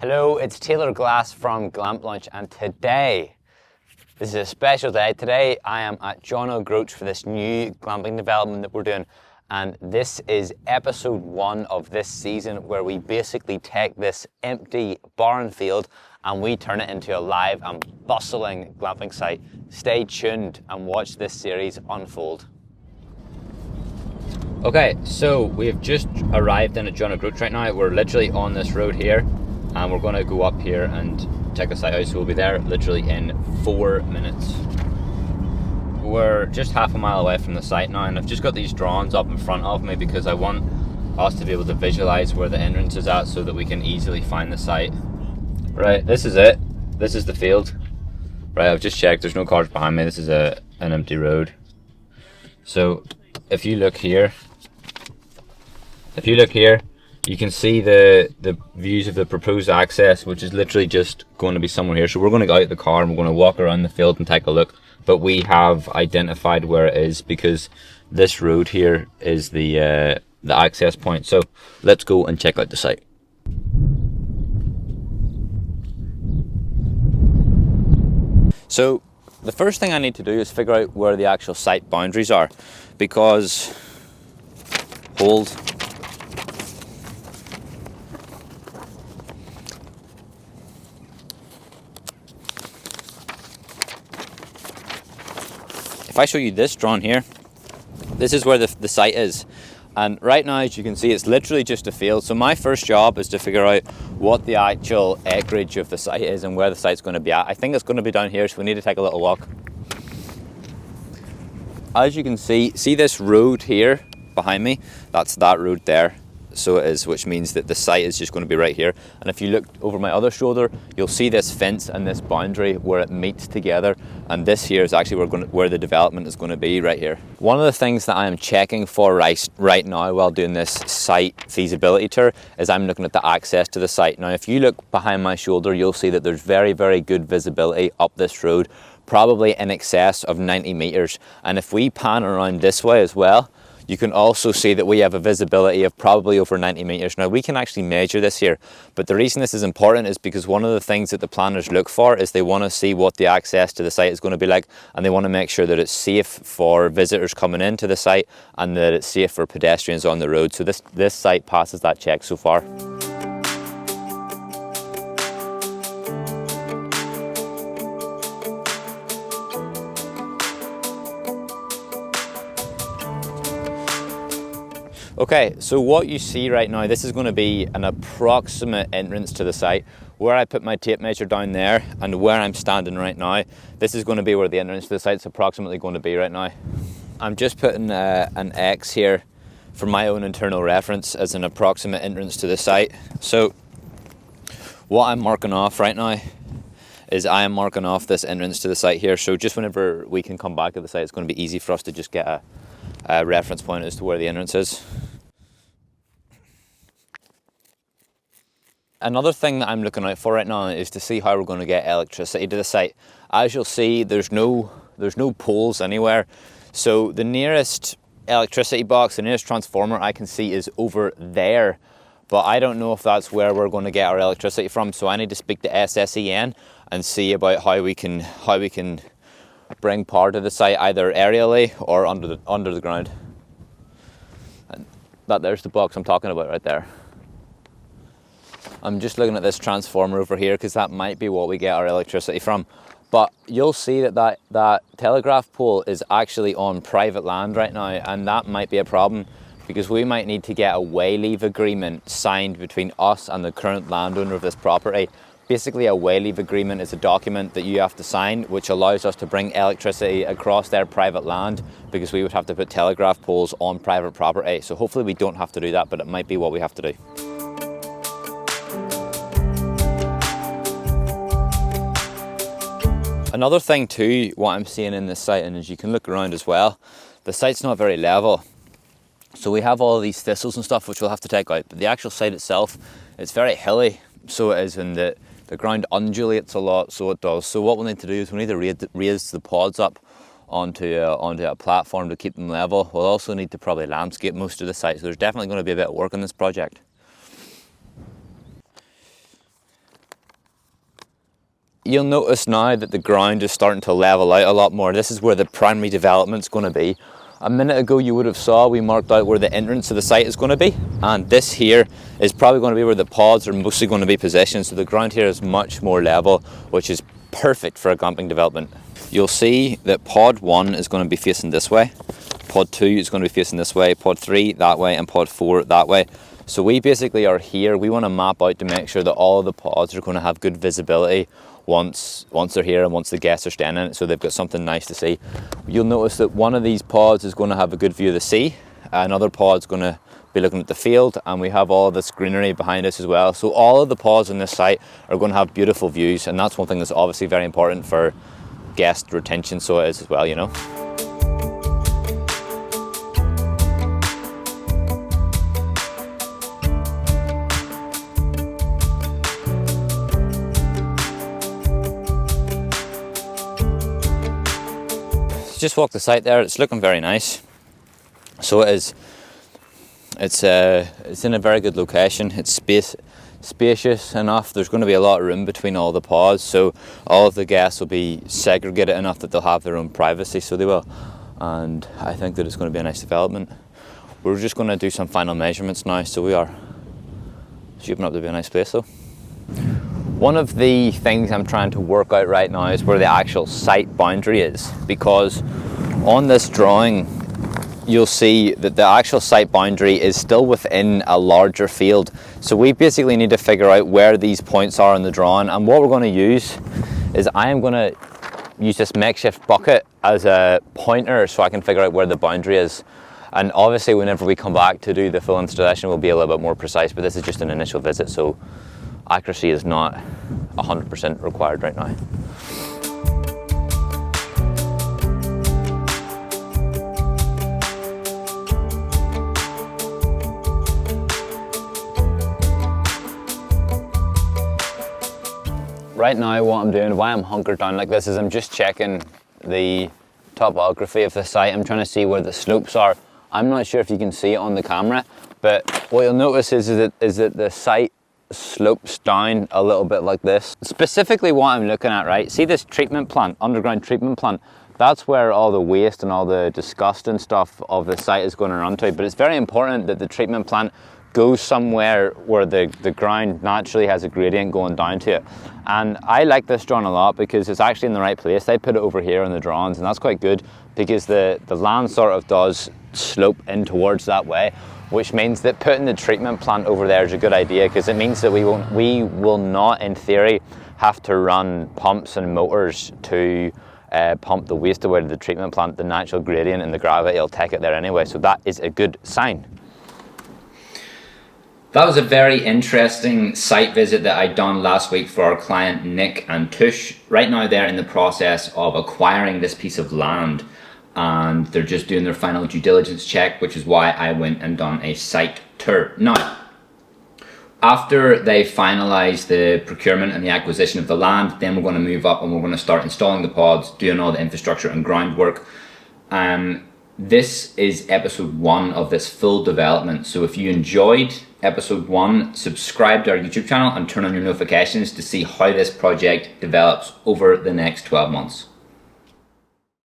Hello, it's Taylor Glass from GlampLaunch, and today, this is a special day. Today I am at John O Groats for this new glamping development that we're doing, and this is episode 1 of this season where we basically take this empty barn field and we turn it into a live and bustling glamping site. Stay tuned and watch this series unfold. Okay, so we have just arrived in at John O Groats right now. We're literally on this road here, and we're going to go up here and check the site out. So we'll be there literally in 4 minutes. We're just half a mile away from the site now, and I've just got these drawings up in front of me because I want us to be able to visualize where the entrance is at so that we can easily find the site. Right, this is it. This is the field. Right, I've just checked, there's no cars behind me. This is an empty road. So if you look here, you can see the views of the proposed access, which is literally just going to be somewhere here. So we're going to go out the car and we're going to walk around the field and take a look. But we have identified where it is because this road here is the access point. So let's go and check out the site. So the first thing I need to do is figure out where the actual site boundaries are, because if I show you this drawn here, this is where the site is. And right now, as you can see, it's literally just a field. So my first job is to figure out what the actual acreage of the site is and where the site's going to be at. I think it's going to be down here, so we need to take a little walk. As you can see this road here behind me? That's that road there. So it is, which means that the site is just going to be right here. And if you look over my other shoulder, you'll see this fence and this boundary where it meets together. And this here is actually where the development is going to be, right here. One of the things that I am checking for right now while doing this site feasibility tour is I'm looking at the access to the site. Now, if you look behind my shoulder, you'll see that there's very, very good visibility up this road, probably in excess of 90 meters. And if we pan around this way as well, you can also see that we have a visibility of probably over 90 meters. Now, we can actually measure this here, but the reason this is important is because one of the things that the planners look for is they want to see what the access to the site is going to be like, and they want to make sure that it's safe for visitors coming into the site and that it's safe for pedestrians on the road. So this site passes that check so far. Okay, so what you see right now, this is going to be an approximate entrance to the site. Where I put my tape measure down there and where I'm standing right now, this is going to be where the entrance to the site's approximately going to be right now. I'm just putting an X here for my own internal reference as an approximate entrance to the site. So what I'm marking off right now is I am marking off this entrance to the site here. So just whenever we can come back to the site, it's going to be easy for us to just get a reference point as to where the entrance is. Another thing that I'm looking out for right now is to see how we're going to get electricity to the site. As you'll see, there's no poles anywhere. So the nearest electricity box, the nearest transformer I can see is over there. But I don't know if that's where we're going to get our electricity from. So I need to speak to SSEN and see about how we can bring power to the site either aerially or under the ground. And there's the box I'm talking about right there. I'm just looking at this transformer over here because that might be what we get our electricity from. But you'll see that telegraph pole is actually on private land right now, and that might be a problem because we might need to get a way leave agreement signed between us and the current landowner of this property. Basically, a way leave agreement is a document that you have to sign which allows us to bring electricity across their private land, because we would have to put telegraph poles on private property. So hopefully we don't have to do that, but it might be what we have to do. Another thing too, what I'm seeing in this site, and as you can look around as well, the site's not very level. So we have all these thistles and stuff which we'll have to take out, but the actual site itself, it's very hilly. So it is, and the ground undulates a lot, so it does. So what we'll need to do is we need to raise the pods up onto a platform to keep them level. We'll also need to probably landscape most of the site, so there's definitely going to be a bit of work on this project. you'll notice now that the ground is starting to level out a lot more. This is where the primary development's going to be. A minute ago you would have saw we marked out where the entrance to the site is going to be, and this here is probably going to be where the pods are mostly going to be positioned. So the ground here is much more level, which is perfect for a glamping development. You'll see that pod 1 is going to be facing this way, pod 2 is going to be facing this way, pod 3 that way, and pod 4 that way. So we basically are here, we want to map out to make sure that all of the pods are going to have good visibility once they're here and once the guests are staying in it, so they've got something nice to see. You'll notice that one of these pods is going to have a good view of the sea, another pod's going to be looking at the field, and we have all this greenery behind us as well. So all of the pods on this site are going to have beautiful views, and that's one thing that's obviously very important for guest retention, so it is as well, you know. Just walk the site there, it's looking very nice. So it is, it's in a very good location, it's spacious enough, there's going to be a lot of room between all the pods, so all of the guests will be segregated enough that they'll have their own privacy, so they will. And I think that it's going to be a nice development. We're just going to do some final measurements now, so we are shaping up to be a nice place though. One of the things I'm trying to work out right now is where the actual site boundary is, because on this drawing you'll see that the actual site boundary is still within a larger field. So we basically need to figure out where these points are in the drawing, and what we're going to use is I am going to use this makeshift bucket as a pointer so I can figure out where the boundary is. And obviously whenever we come back to do the full installation we'll be a little bit more precise, but this is just an initial visit, so accuracy is not 100% required right now. Right now what I'm doing, why I'm hunkered down like this, is I'm just checking the topography of the site. I'm trying to see where the slopes are. I'm not sure if you can see it on the camera, but what you'll notice is that the site slopes down a little bit like this. Specifically what I'm looking at, right, see this treatment plant, underground treatment plant, that's where all the waste and all the disgusting stuff of the site is going to run to. But it's very important that the treatment plant goes somewhere where the ground naturally has a gradient going down to it. And I like this drawing a lot because it's actually in the right place. They put it over here in the drawings, and that's quite good because the land sort of does slope in towards that way, which means that putting the treatment plant over there is a good idea, because it means that we will not, in theory, have to run pumps and motors to pump the waste away to the treatment plant. The natural gradient and the gravity will take it there anyway, so that is a good sign. That was a very interesting site visit that I'd done last week for our client Nick and Tush. Right now they're in the process of acquiring this piece of land, and they're just doing their final due diligence check, which is why I went and done a site tour. Now, after they finalize the procurement and the acquisition of the land, then we're going to move up and we're going to start installing the pods, doing all the infrastructure and groundwork. This is episode 1 of this full development. So if you enjoyed episode 1, subscribe to our YouTube channel and turn on your notifications to see how this project develops over the next 12 months.